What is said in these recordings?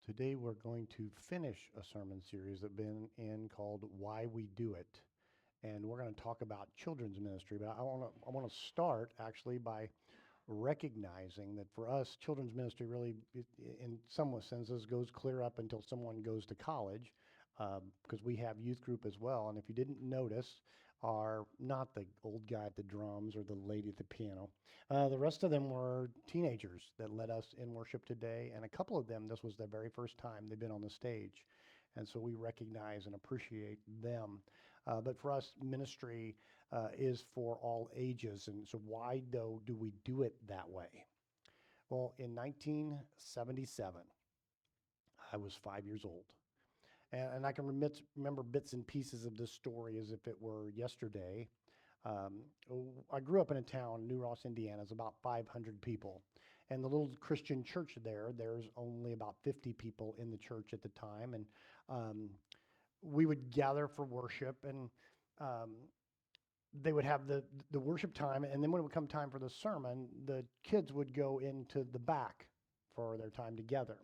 Today we're going to finish a sermon series that we've been in called Why We Do It. And we're going to talk about children's ministry. But I want to start actually by recognizing that for us, children's ministry really, in some senses, goes clear up until someone goes to college, because we have youth group as well. And if you didn't notice, are not the old guy at the drums or the lady at the piano. The rest of them were teenagers that led us in worship today, and a couple of them, this was their very first time they've been on the stage. And so we recognize and appreciate them. But for us, ministry is for all ages. And so why, though, do we do it that way? Well, in 1977, I was 5 years old. And I can remember bits and pieces of this story as if it were yesterday. I grew up in a town, New Ross, Indiana. It's about 500 people. And the little Christian church there's only about 50 people in the church at the time. And we would gather for worship, and um, they would have the worship time. And then when it would come time for the sermon, the kids would go into the back for their time together.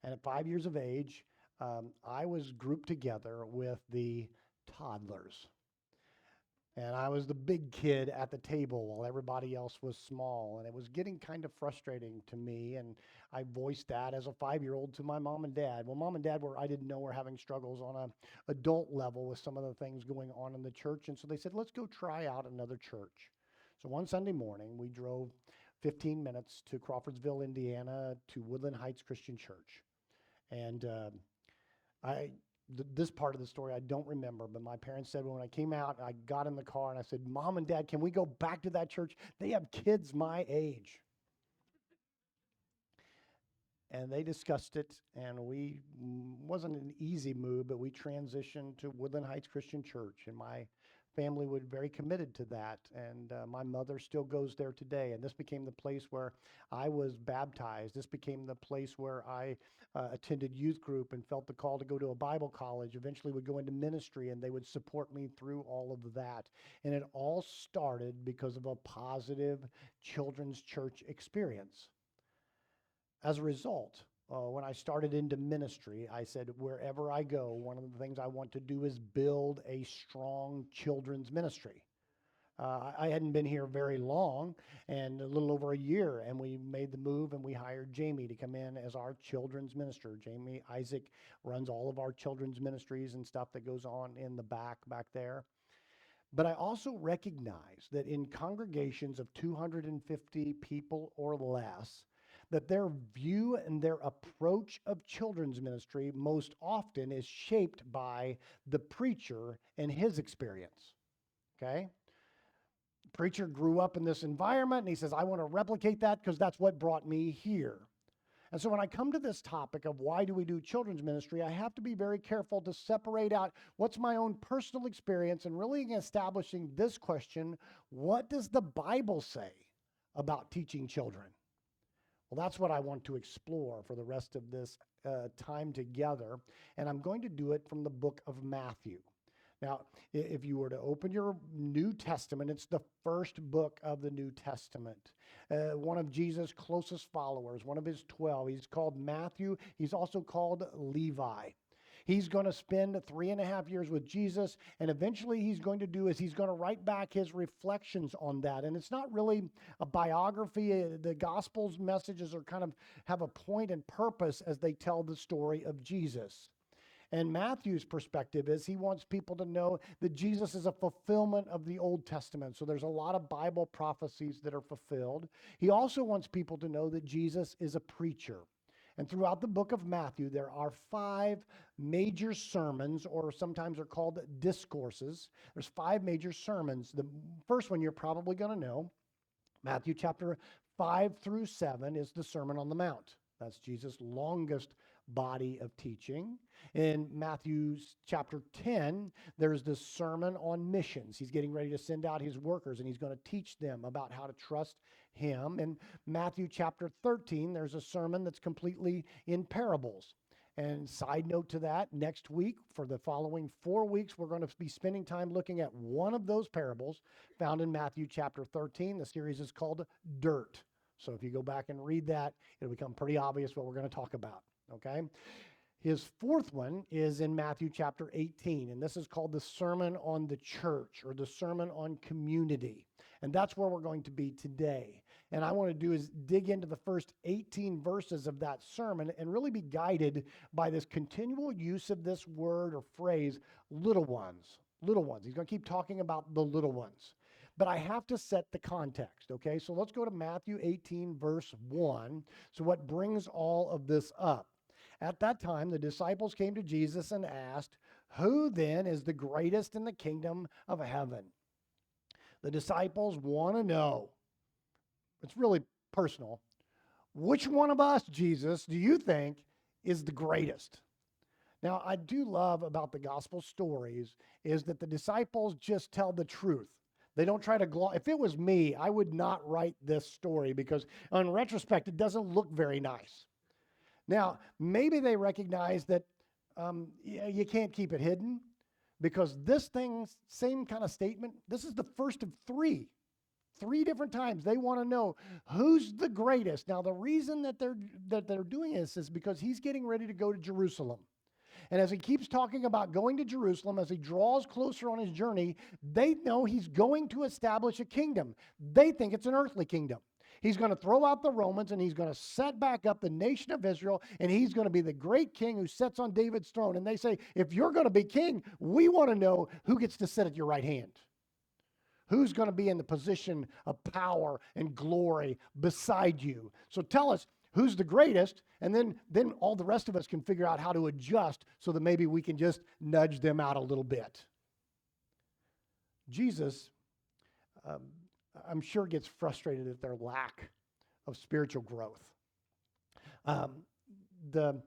And at 5 years of age, I was grouped together with the toddlers. And I was the big kid at the table while everybody else was small. And it was getting kind of frustrating to me. And I voiced that as a 5-year-old to my mom and dad. Well, mom and dad I didn't know were having struggles on an adult level with some of the things going on in the church. And so they said, let's go try out another church. So one Sunday morning, we drove 15 minutes to Crawfordsville, Indiana, to Woodland Heights Christian Church. And this part of the story I don't remember, but my parents said when I came out, I got in the car and I said, Mom and Dad, can we go back to that church? They have kids my age. And they discussed it, and wasn't an easy move, but we transitioned to Woodland Heights Christian Church, and my family was very committed to that, and my mother still goes there today, and this became the place where I was baptized. This became the place where I attended youth group and felt the call to go to a Bible college, eventually would go into ministry, and they would support me through all of that. And it all started because of a positive children's church experience. As a result, when I started into ministry, I said, wherever I go, one of the things I want to do is build a strong children's ministry. I hadn't been here very long, and a little over a year, and we made the move, and we hired Jamie to come in as our children's minister. Jamie Isaac runs all of our children's ministries and stuff that goes on in the back there. But I also recognize that in congregations of 250 people or less, that their view and their approach of children's ministry most often is shaped by the preacher and his experience. Okay? The preacher grew up in this environment, and he says, I want to replicate that because that's what brought me here. And so when I come to this topic of why do we do children's ministry, I have to be very careful to separate out what's my own personal experience and really establishing this question, what does the Bible say about teaching children? Well, that's what I want to explore for the rest of this time together, and I'm going to do it from the book of Matthew. Now, if you were to open your New Testament, it's the first book of the New Testament. One of Jesus' closest followers, one of his 12, he's called Matthew. He's also called Levi. He's going to spend 3.5 years with Jesus, and eventually he's going to write back his reflections on that. And it's not really a biography. The Gospels messages are kind of have a point and purpose as they tell the story of Jesus. And Matthew's perspective is he wants people to know that Jesus is a fulfillment of the Old Testament. So there's a lot of Bible prophecies that are fulfilled. He also wants people to know that Jesus is a preacher. And throughout the book of Matthew, there are 5 major sermons, or sometimes they're called discourses. There's 5 major sermons. The first one you're probably going to know, Matthew chapter 5 through 7, is the Sermon on the Mount. That's Jesus' longest body of teaching. In Matthew chapter 10, there's the Sermon on Missions. He's getting ready to send out his workers, and he's going to teach them about how to trust him. In Matthew chapter 13, there's a sermon that's completely in parables. And side note to that, next week, for the following 4 weeks, we're going to be spending time looking at one of those parables found in Matthew chapter 13. The series is called Dirt. So if you go back and read that, it'll become pretty obvious what we're going to talk about. okay? His fourth one is in Matthew chapter 18, and this is called the Sermon on the Church or the Sermon on Community. And that's where we're going to be today. And I want to do is dig into the first 18 verses of that sermon and really be guided by this continual use of this word or phrase, little ones, little ones. He's going to keep talking about the little ones. But I have to set the context, okay? So let's go to Matthew 18, verse 1. So what brings all of this up? At that time, the disciples came to Jesus and asked, "Who then is the greatest in the kingdom of heaven?" The disciples want to know. It's really personal. Which one of us, Jesus, do you think is the greatest? Now, I do love about the gospel stories is that the disciples just tell the truth. They don't try to if it was me, I would not write this story because in retrospect, it doesn't look very nice. Now, maybe they recognize that you can't keep it hidden because this thing, same kind of statement, this is the first of three different times. They want to know who's the greatest. Now, the reason that they're doing this is because he's getting ready to go to Jerusalem. And as he keeps talking about going to Jerusalem, as he draws closer on his journey, they know he's going to establish a kingdom. They think it's an earthly kingdom. He's going to throw out the Romans and he's going to set back up the nation of Israel and he's going to be the great king who sits on David's throne. And they say, if you're going to be king, we want to know who gets to sit at your right hand. Who's going to be in the position of power and glory beside you? So tell us who's the greatest, and then all the rest of us can figure out how to adjust so that maybe we can just nudge them out a little bit. Jesus, I'm sure, gets frustrated at their lack of spiritual growth. The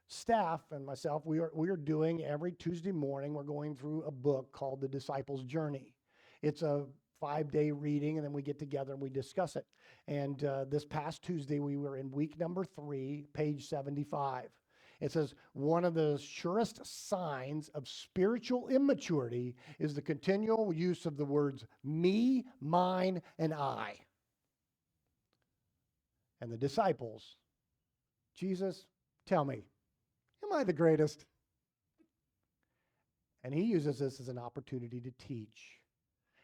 staff and myself, we are doing every Tuesday morning, we're going through a book called The Disciples' Journey. It's a 5-day reading, and then we get together and we discuss it. And this past Tuesday, we were in week number 3, page 75. It says, one of the surest signs of spiritual immaturity is the continual use of the words me, mine, and I. And the disciples, Jesus, tell me, am I the greatest? And he uses this as an opportunity to teach.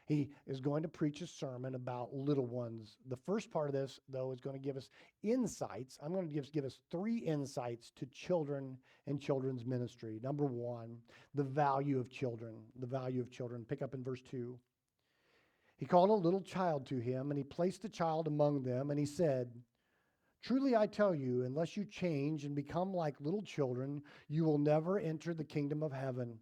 He is going to preach a sermon about little ones. The first part of this, though, is going to give us insights. I'm going to give us 3 insights to children and children's ministry. Number 1, the value of children. The value of children. Pick up in verse 2. He called a little child to him, and he placed the child among them, and he said, "Truly I tell you, unless you change and become like little children, you will never enter the kingdom of heaven.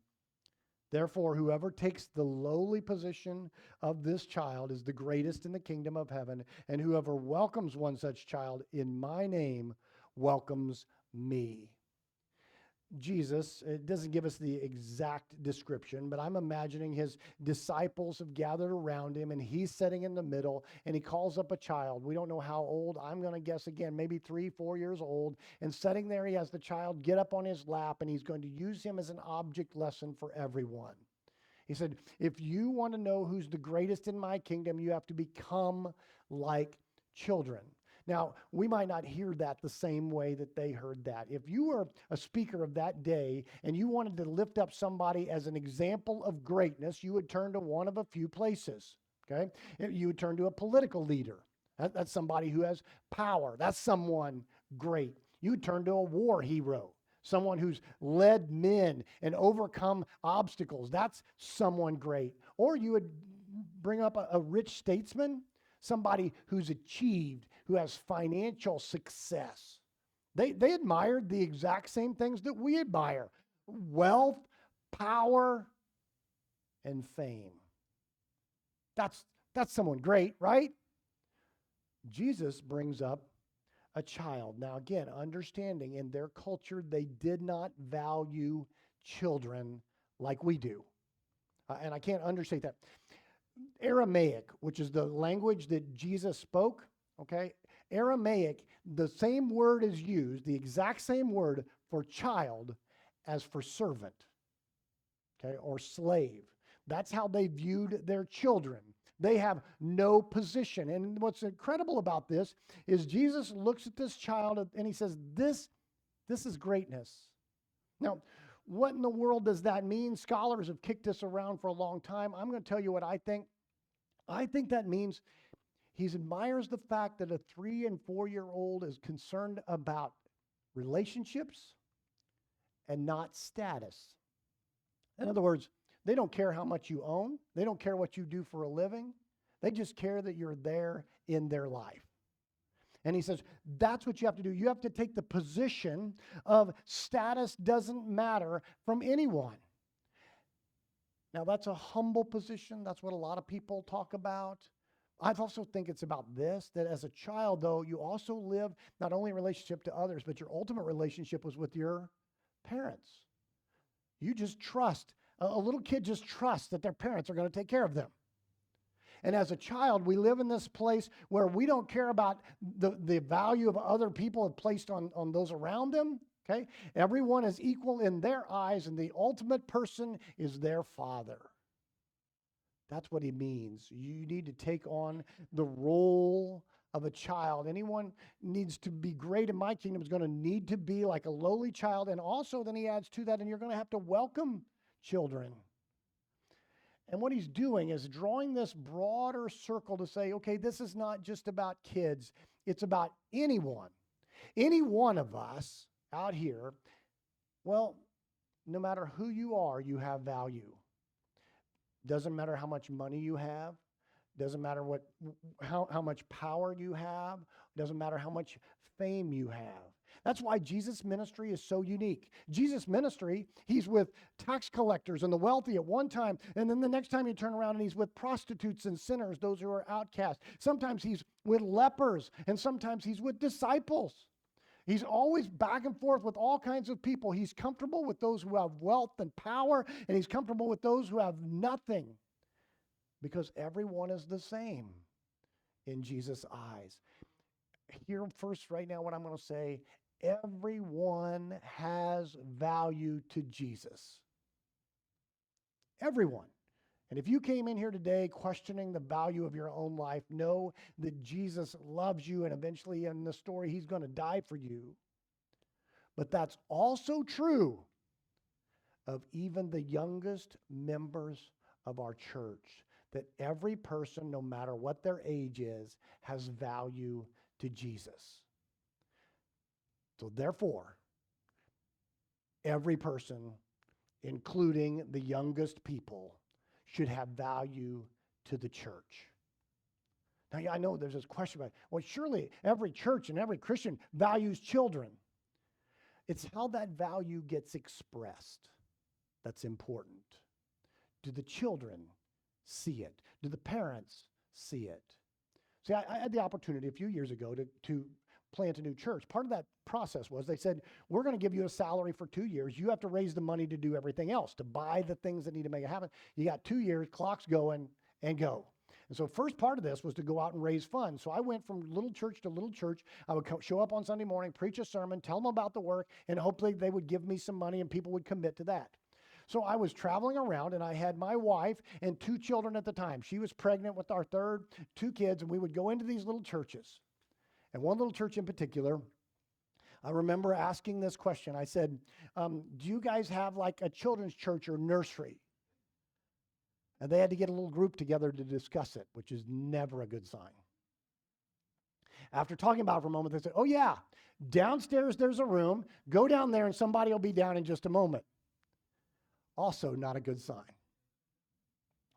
Therefore, whoever takes the lowly position of this child is the greatest in the kingdom of heaven, and whoever welcomes one such child in my name welcomes me." Jesus, it doesn't give us the exact description, but I'm imagining his disciples have gathered around him and he's sitting in the middle and he calls up a child. We don't know how old. I'm going to guess again, maybe 3-4 years old. And sitting there, he has the child get up on his lap and he's going to use him as an object lesson for everyone. He said, if you want to know who's the greatest in my kingdom, you have to become like children. Now, we might not hear that the same way that they heard that. If you were a speaker of that day and you wanted to lift up somebody as an example of greatness, you would turn to one of a few places, okay? You would turn to a political leader. That's somebody who has power. That's someone great. You would turn to a war hero, someone who's led men and overcome obstacles. That's someone great. Or you would bring up a rich statesman, somebody who's achieved, who has financial success. They admired the exact same things that we admire: wealth, power, and fame. That's someone great, right? Jesus brings up a child. Now again, understanding in their culture, they did not value children like we do. And I can't understate that. Aramaic, which is the language that Jesus spoke, okay? Aramaic, the same word is used, the exact same word for child as for servant, okay, or slave. That's how they viewed their children. They have no position. And what's incredible about this is Jesus looks at this child and he says, this This is greatness. Now, what in the world does that mean? Scholars have kicked this around for a long time. I'm going to tell you what I think. I think that means he admires the fact that a 3 and 4-year-old is concerned about relationships and not status. In other words, they don't care how much you own. They don't care what you do for a living. They just care that you're there in their life. And he says, that's what you have to do. You have to take the position of status doesn't matter from anyone. Now, that's a humble position. That's what a lot of people talk about. I also think it's about this, that as a child, though, you also live not only in relationship to others, but your ultimate relationship was with your parents. You just trust. A little kid just trusts that their parents are going to take care of them. And as a child, we live in this place where we don't care about the value of other people placed on those around them. Okay? Everyone is equal in their eyes, and the ultimate person is their father. That's what he means. You need to take on the role of a child. Anyone needs to be great in my kingdom is going to need to be like a lowly child. And also then he adds to that, and you're going to have to welcome children. And what he's doing is drawing this broader circle to say, okay, this is not just about kids. It's about anyone. Any one of us out here, well, no matter who you are, you have value. Doesn't matter how much money you have. Doesn't matter how much power you have. Doesn't matter how much fame you have. That's why Jesus' ministry is so unique. Jesus' ministry, he's with tax collectors and the wealthy at one time, and then the next time you turn around and he's with prostitutes and sinners, those who are outcast. Sometimes he's with lepers, and sometimes he's with disciples. He's always back and forth with all kinds of people. He's comfortable with those who have wealth and power, and he's comfortable with those who have nothing, because everyone is the same in Jesus' eyes. Here first right now what I'm going to say, everyone has value to Jesus. Everyone. And if you came in here today questioning the value of your own life, know that Jesus loves you, and eventually in the story, he's going to die for you. But that's also true of even the youngest members of our church, that every person, no matter what their age is, has value to Jesus. So therefore, every person, including the youngest people, should have value to the church. Now, yeah, I know there's this question about, well, surely every church and every Christian values children. It's how that value gets expressed that's important. Do the children see it? Do the parents see it? See, I had the opportunity a few years ago to plant a new church. Part of that process was they said, we're going to give you a salary for 2 years. You have to raise the money to do everything else, to buy the things that need to make it happen. You got 2 years, clock's going, and go. And so first part of this was to go out and raise funds. So I went from little church to little church. I would show up on Sunday morning, preach a sermon, tell them about the work, and hopefully they would give me some money and people would commit to that. So I was traveling around, and I had my wife and 2 children at the time. She was pregnant with our third, 2 kids, and we would go into these little churches. And one little church in particular, I remember asking this question. I said, do you guys have like a children's church or nursery? And they had to get a little group together to discuss it, which is never a good sign. After talking about it for a moment, they said, oh yeah, downstairs there's a room. Go down there and somebody will be down in just a moment. Also not a good sign.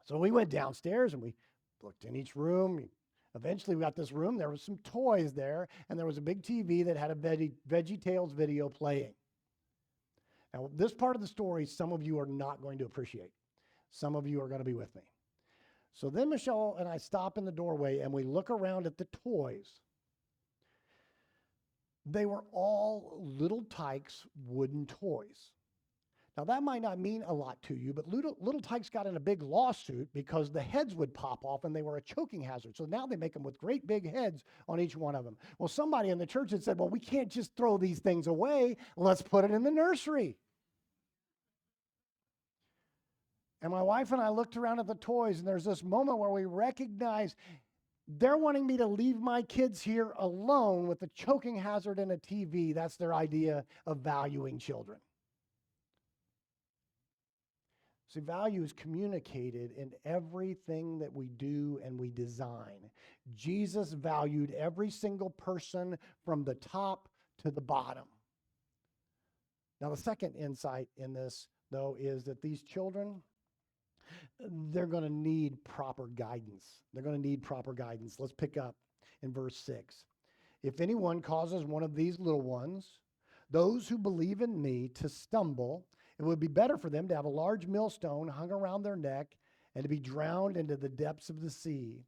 So we went downstairs and we looked in each room. Eventually we got this room. There was some toys there, and there was a big TV that had a VeggieTales video playing. Now, this part of the story, some of you are not going to appreciate. Some of you are going to be with me. So then Michelle and I stop in the doorway, and we look around at the toys. They were all Little Tikes wooden toys. Now, that might not mean a lot to you, but Little Tikes got in a big lawsuit because the heads would pop off and they were a choking hazard. So now they make them with great big heads on each one of them. Well, somebody in the church had said, well, we can't just throw these things away. Let's put it in the nursery. And my wife and I looked around at the toys, and there's this moment where we recognize They're wanting me to leave my kids here alone with a choking hazard and a TV. That's their idea of valuing children. See, value is communicated in everything that we do and we design. Jesus valued every single person from the top to the bottom. Now, the second insight in this, though, is that these children, they're going to need proper guidance. They're going to need proper guidance. Let's pick up in verse 6. If anyone causes one of these little ones, those who believe in me, to stumble, it would be better for them to have a large millstone hung around their neck and to be drowned into the depths of the sea.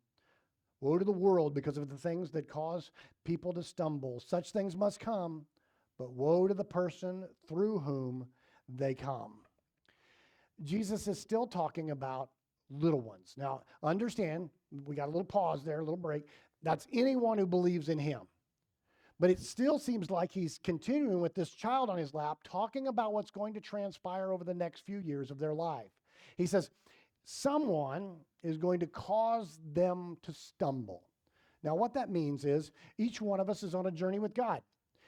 Woe to the world because of the things that cause people to stumble. Such things must come, but woe to the person through whom they come. Jesus is still talking about little ones. Now, understand, we got a little pause there, a little break. That's anyone who believes in him. But it still seems like he's continuing with this child on his lap, talking about what's going to transpire over the next few years of their life. He says, someone is going to cause them to stumble. Now, what that means is each one of us is on a journey with God.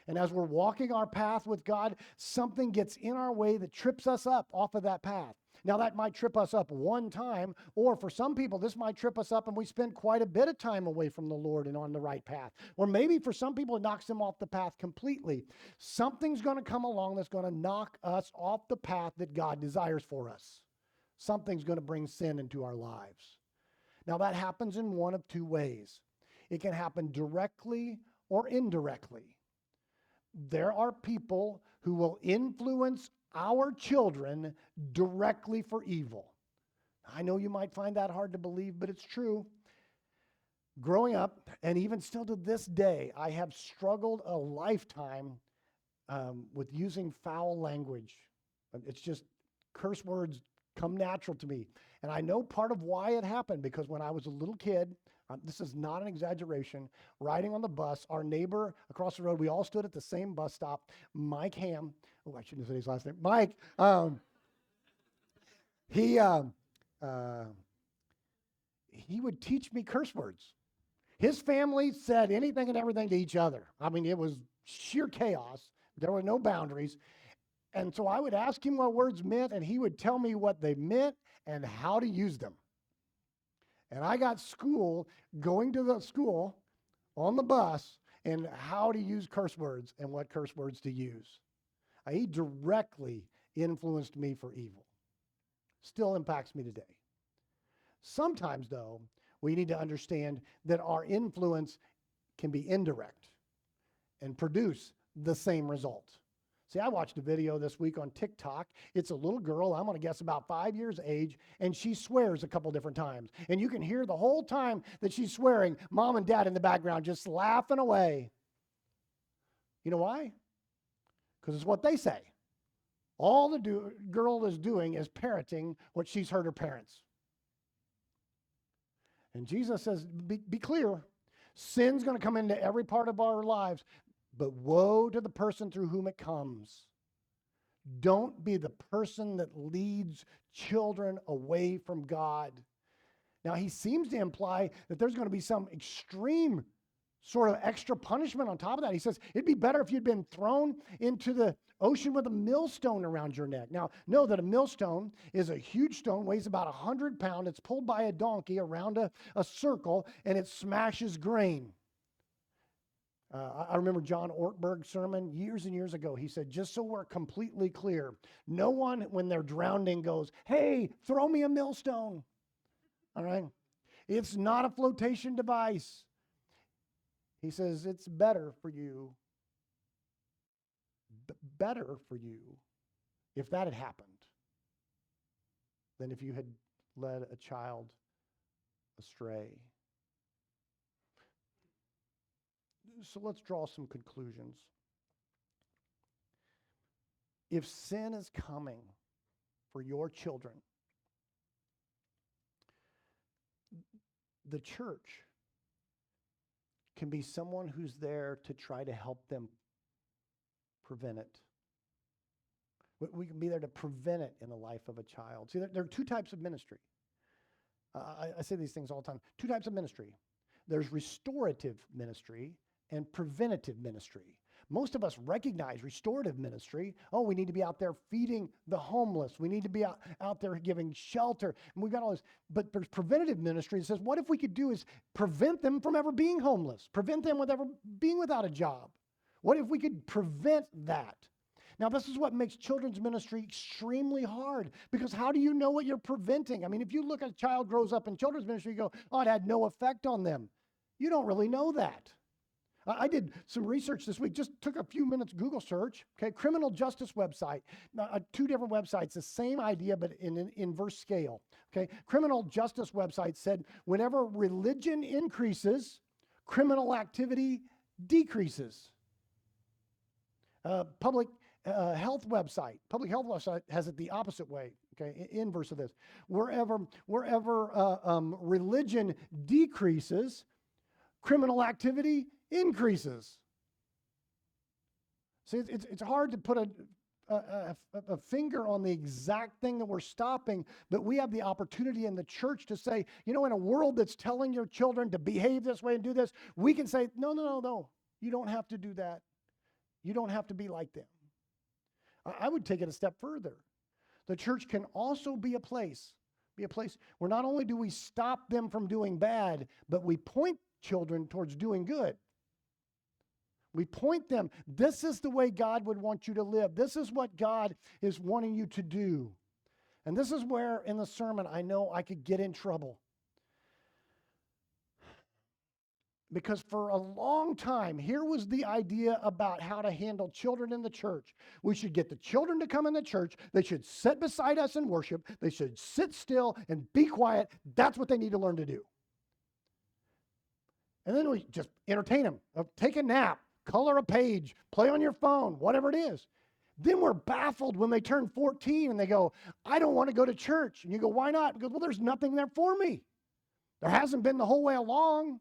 And as we're walking our path with God, something gets in our way that trips us up off of that path. Now, that might trip us up one time, or for some people, this might trip us up and we spend quite a bit of time away from the Lord and on the right path. Or maybe for some people, it knocks them off the path completely. Something's going to come along that's going to knock us off the path that God desires for us. Something's going to bring sin into our lives. Now, that happens in one of two ways. It can happen directly or indirectly. There are people who will influence our children directly for evil. I know you might find that hard to believe, but it's true. Growing up, and even still to this day, I have struggled a lifetime with using foul language. It's just curse words come natural to me. And I know part of why it happened, because when I was a little kid, this is not an exaggeration, riding on the bus, our neighbor across the road, we all stood at the same bus stop, Mike Ham. Oh, I shouldn't have said his last name. Mike, he would teach me curse words. His family said anything and everything to each other. I mean, it was sheer chaos. There were no boundaries. And so I would ask him what words meant, and he would tell me what they meant and how to use them. And I got school, going to the school on the bus, and how to use curse words and what curse words to use. He directly influenced me for evil. Still impacts me today. Sometimes, though, we need to understand that our influence can be indirect and produce the same result. See, I watched a video this week on TikTok. It's a little girl, I'm going to guess about 5 years age, and she swears a couple different times. And you can hear the whole time that she's swearing, mom and dad in the background just laughing away. You know why? Because it's what they say. All the girl is doing is parroting what she's heard her parents. And Jesus says, be clear, sin's going to come into every part of our lives, but woe to the person through whom it comes. Don't be the person that leads children away from God. Now, he seems to imply that there's going to be some extreme sort of extra punishment on top of that. He says, it'd be better if you'd been thrown into the ocean with a millstone around your neck. Now, know that a millstone is a huge stone, weighs about 100 pounds. It's pulled by a donkey around a circle, and it smashes grain. I remember John Ortberg's sermon years and years ago. He said, just so we're completely clear, no one, when they're drowning, goes, hey, throw me a millstone. All right? It's not a flotation device. He says, it's better for you if that had happened than if you had led a child astray. So let's draw some conclusions. If sin is coming for your children, the church can be someone who's there to try to help them prevent it. We can be there to prevent it in the life of a child. See, there are two types of ministry. I say these things all the time. Two types of ministry. There's restorative ministry and preventative ministry. Most of us recognize restorative ministry. Oh, we need to be out there feeding the homeless. We need to be out there giving shelter. And we've got all this. But there's preventative ministry that says, what if we could do is prevent them from ever being homeless, prevent them from ever being without a job? What if we could prevent that? Now, this is what makes children's ministry extremely hard, because how do you know what you're preventing? I mean, if you look at a child grows up in children's ministry, you go, oh, it had no effect on them. You don't really know that. I did some research this week, just took a few minutes Google search, okay, criminal justice website, two different websites, the same idea, but in an inverse scale, okay? Criminal justice website said whenever religion increases, criminal activity decreases. Public health website has it the opposite way, okay, inverse of this. Wherever religion decreases, criminal activity increases. See, it's hard to put a finger on the exact thing that we're stopping, but we have the opportunity in the church to say, you know, in a world that's telling your children to behave this way and do this, we can say, no, you don't have to do that. You don't have to be like them. I would take it a step further. The church can also be a place where not only do we stop them from doing bad, but we point children towards doing good. We point them, this is the way God would want you to live. This is what God is wanting you to do. And this is where in the sermon I know I could get in trouble. Because for a long time, here was the idea about how to handle children in the church. We should get the children to come in the church. They should sit beside us and worship. They should sit still and be quiet. That's what they need to learn to do. And then we just entertain them. Take a nap, color a page, play on your phone, whatever it is. Then we're baffled when they turn 14 and they go, I don't want to go to church. And you go, why not? Because, well, there's nothing there for me. There hasn't been the whole way along.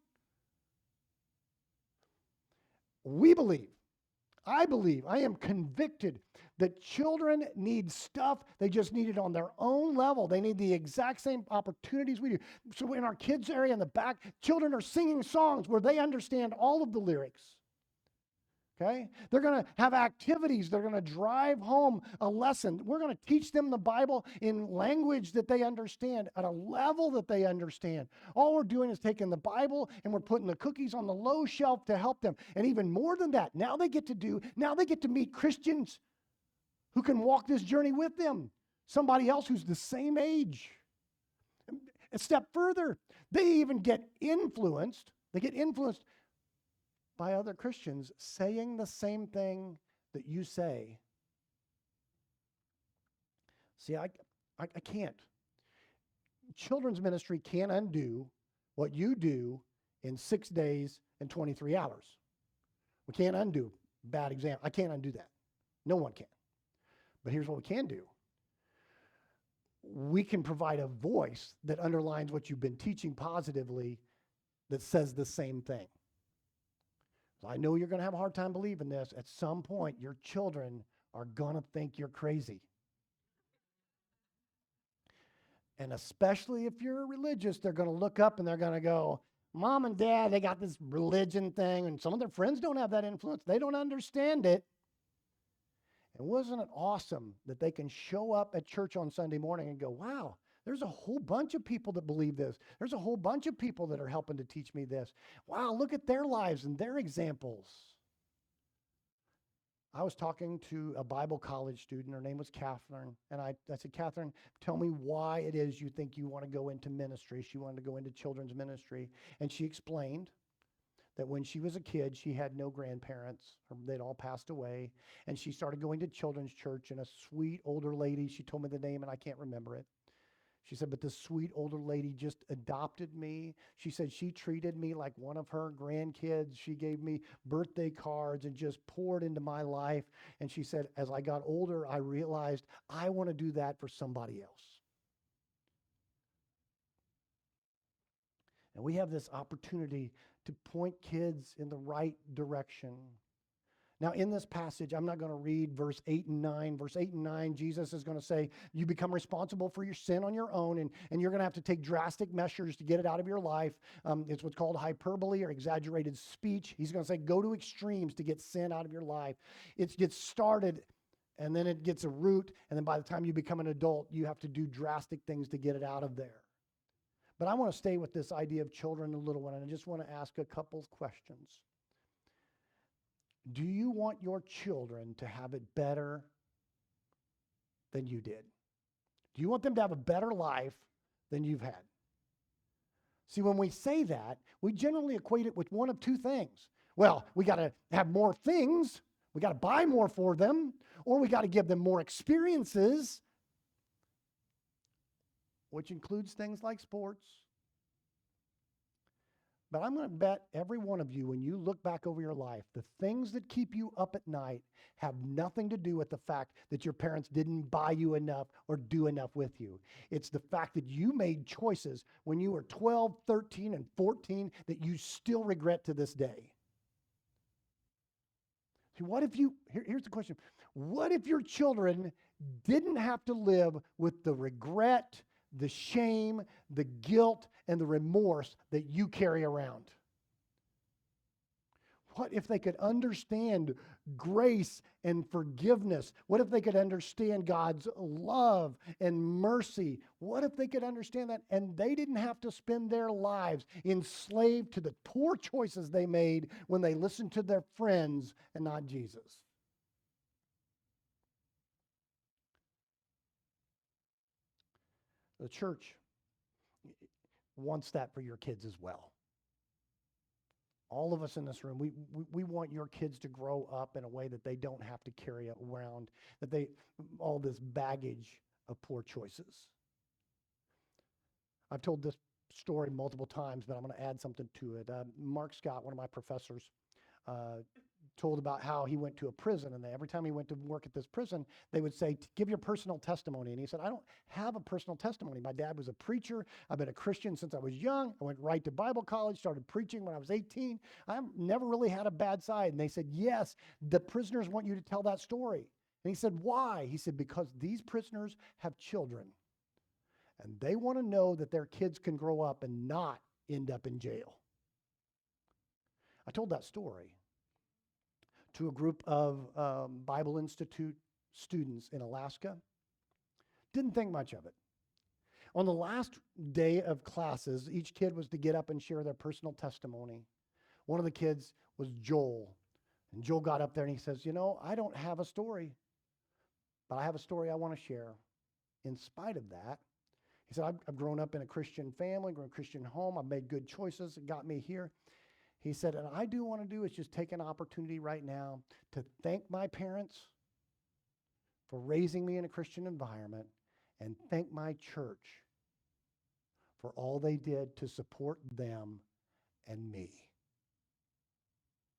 I am convicted that children need stuff. They just need it on their own level. They need the exact same opportunities we do. So in our kids area in the back, children are singing songs where they understand all of the lyrics. Okay? They're going to have activities. They're going to drive home a lesson. We're going to teach them the Bible in language that they understand, at a level that they understand. All we're doing is taking the Bible and we're putting the cookies on the low shelf to help them. And even more than that, now they get to meet Christians who can walk this journey with them. Somebody else who's the same age. A step further, they even get influenced. By other Christians saying the same thing that you say. See, I can't. Children's ministry can't undo what you do in 6 days and 23 hours. We can't undo bad example. I can't undo that. No one can. But here's what we can do. We can provide a voice that underlines what you've been teaching positively that says the same thing. I know you're going to have a hard time believing this. At some point, your children are going to think you're crazy. And especially if you're religious, they're going to look up and they're going to go, Mom and Dad, they got this religion thing, and some of their friends don't have that influence. They don't understand it. And wasn't it awesome that they can show up at church on Sunday morning and go, wow, there's a whole bunch of people that believe this. There's a whole bunch of people that are helping to teach me this. Wow, look at their lives and their examples. I was talking to a Bible college student. Her name was Catherine. And I said, Catherine, tell me why it is you think you want to go into ministry. She wanted to go into children's ministry. And she explained that when she was a kid, she had no grandparents. They'd all passed away. And she started going to children's church, and a sweet older lady, she told me the name and I can't remember it. She said, but this sweet older lady just adopted me. She said she treated me like one of her grandkids. She gave me birthday cards and just poured into my life. And she said, as I got older, I realized I want to do that for somebody else. And we have this opportunity to point kids in the right direction. Now, in this passage, I'm not going to read verse 8 and 9. Verse 8 and 9, Jesus is going to say, you become responsible for your sin on your own, and you're going to have to take drastic measures to get it out of your life. It's what's called hyperbole or exaggerated speech. He's going to say, go to extremes to get sin out of your life. It gets started, and then it gets a root, and then by the time you become an adult, you have to do drastic things to get it out of there. But I want to stay with this idea of children and little one, and I just want to ask a couple of questions. Do you want your children to have it better than you did? Do you want them to have a better life than you've had? See, when we say that, we generally equate it with one of two things. Well, we got to have more things, we got to buy more for them, or we got to give them more experiences, which includes things like sports. But I'm going to bet every one of you, when you look back over your life, the things that keep you up at night have nothing to do with the fact that your parents didn't buy you enough or do enough with you. It's the fact that you made choices when you were 12, 13, and 14 that you still regret to this day. See, here's the question. What if your children didn't have to live with the regret, the shame, the guilt, and the remorse that you carry around? What if they could understand grace and forgiveness? What if they could understand God's love and mercy? What if they could understand that and they didn't have to spend their lives enslaved to the poor choices they made when they listened to their friends and not Jesus? The church wants that for your kids as well. All of us in this room, we want your kids to grow up in a way that they don't have to carry around all this baggage of poor choices. I've told this story multiple times, but I'm going to add something to it. Mark Scott, one of my professors, told about how he went to a prison, and every time he went to work at this prison, they would say, give your personal testimony. And he said, I don't have a personal testimony. My dad was a preacher. I've been a Christian since I was young. I went right to Bible college, started preaching when I was 18. I've never really had a bad side. And they said, yes, the prisoners want you to tell that story. And he said, why? He said, because these prisoners have children, and they want to know that their kids can grow up and not end up in jail. I told that story to a group of Bible Institute students in Alaska. Didn't think much of it. On the last day of classes, each kid was to get up and share their personal testimony. One of the kids was Joel. And Joel got up there and he says, I don't have a story, but I have a story I want to share. In spite of that, he said, I've grown up in a Christian family, grown up in a Christian home. I've made good choices that got me here. He said, and I do want to do is just take an opportunity right now to thank my parents for raising me in a Christian environment and thank my church for all they did to support them and me.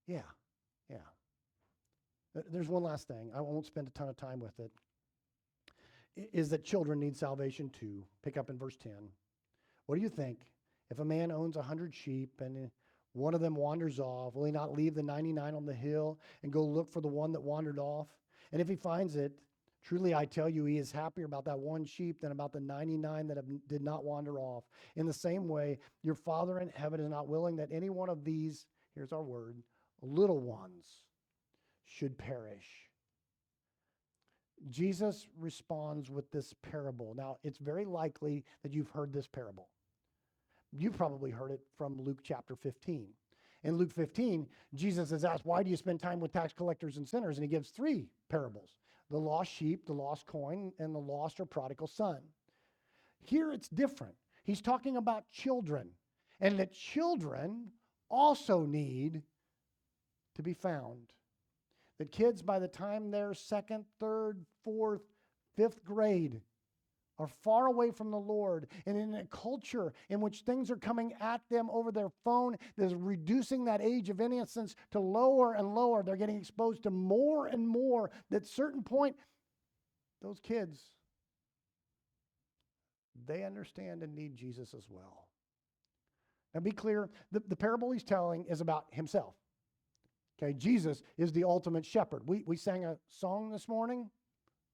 Yeah. There's one last thing. I won't spend a ton of time with it. Is that children need salvation too. Pick up in verse 10. What do you think? If a man owns 100 sheep and one of them wanders off, will he not leave the 99 on the hill and go look for the one that wandered off? And if he finds it, truly I tell you, he is happier about that one sheep than about the 99 that did not wander off. In the same way, your Father in heaven is not willing that any one of these, here's our word, little ones should perish. Jesus responds with this parable. Now, it's very likely that you've heard this parable. You've probably heard it from Luke chapter 15. In Luke 15, Jesus is asked, why do you spend time with tax collectors and sinners? And he gives three parables: the lost sheep, the lost coin, and the lost or prodigal son. Here it's different. He's talking about children, and that children also need to be found. That kids, by the time they're second, third, fourth, fifth grade, are far away from the Lord, and in a culture in which things are coming at them over their phone that is reducing that age of innocence to lower and lower. They're getting exposed to more and more. That at a certain point, those kids, they understand and need Jesus as well. Now be clear, the parable he's telling is about himself. Okay, Jesus is the ultimate shepherd. We sang a song this morning,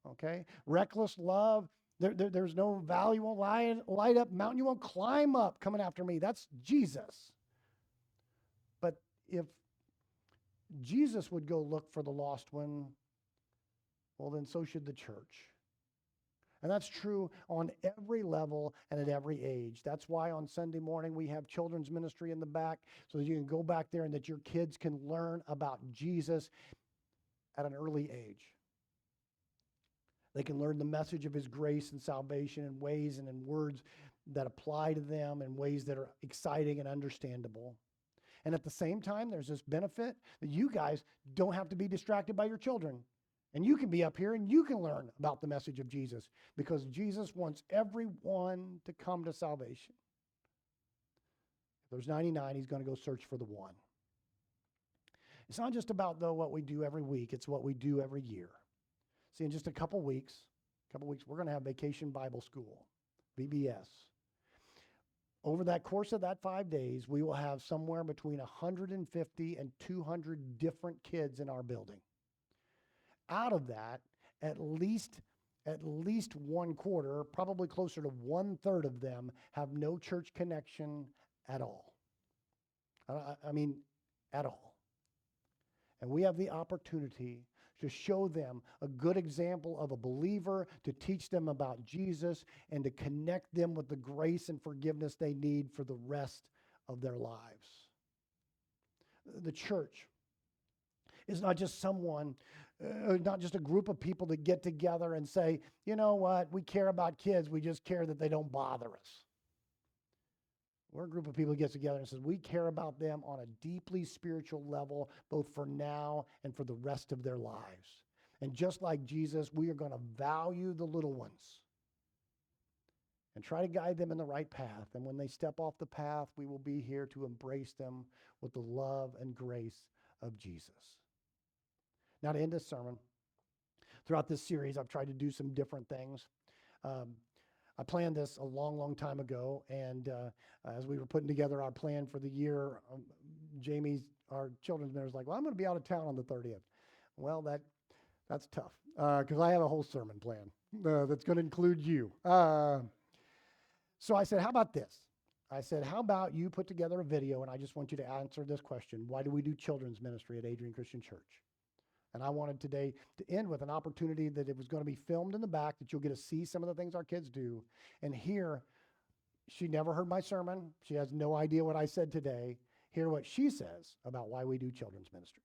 okay? Reckless love. There's no valley won't light up, mountain you won't climb up coming after me. That's Jesus. But if Jesus would go look for the lost one, well, then so should the church. And that's true on every level and at every age. That's why on Sunday morning we have children's ministry in the back so that you can go back there and that your kids can learn about Jesus at an early age. They can learn the message of his grace and salvation in ways and in words that apply to them in ways that are exciting and understandable. And at the same time, there's this benefit that you guys don't have to be distracted by your children. And you can be up here and you can learn about the message of Jesus because Jesus wants everyone to come to salvation. If there's 99, he's going to go search for the one. It's not just about, though, what we do every week. It's what we do every year. See, in just a couple weeks, we're going to have Vacation Bible School, VBS. Over that course of that 5 days, we will have somewhere between 150 and 200 different kids in our building. Out of that, at least 1/4, probably closer to 1/3 of them have no church connection at all. I mean, at all. And we have the opportunity to show them a good example of a believer, to teach them about Jesus, and to connect them with the grace and forgiveness they need for the rest of their lives. The church is not just not just a group of people that get together and say, you know what, we care about kids, we just care that they don't bother us. We're a group of people that gets together and says, we care about them on a deeply spiritual level, both for now and for the rest of their lives. And just like Jesus, we are going to value the little ones and try to guide them in the right path. And when they step off the path, we will be here to embrace them with the love and grace of Jesus. Now, to end this sermon, throughout this series, I've tried to do some different things. I planned this a long, long time ago, and as we were putting together our plan for the year, our children's minister, was like, well, I'm going to be out of town on the 30th. Well, that's tough, because I have a whole sermon plan that's going to include you. So I said, how about this? I said, how about you put together a video, and I just want you to answer this question. Why do we do children's ministry at Adrian Christian Church? And I wanted today to end with an opportunity that it was going to be filmed in the back, that you'll get to see some of the things our kids do. And hear, she never heard my sermon. She has no idea what I said today. Hear what she says about why we do children's ministry.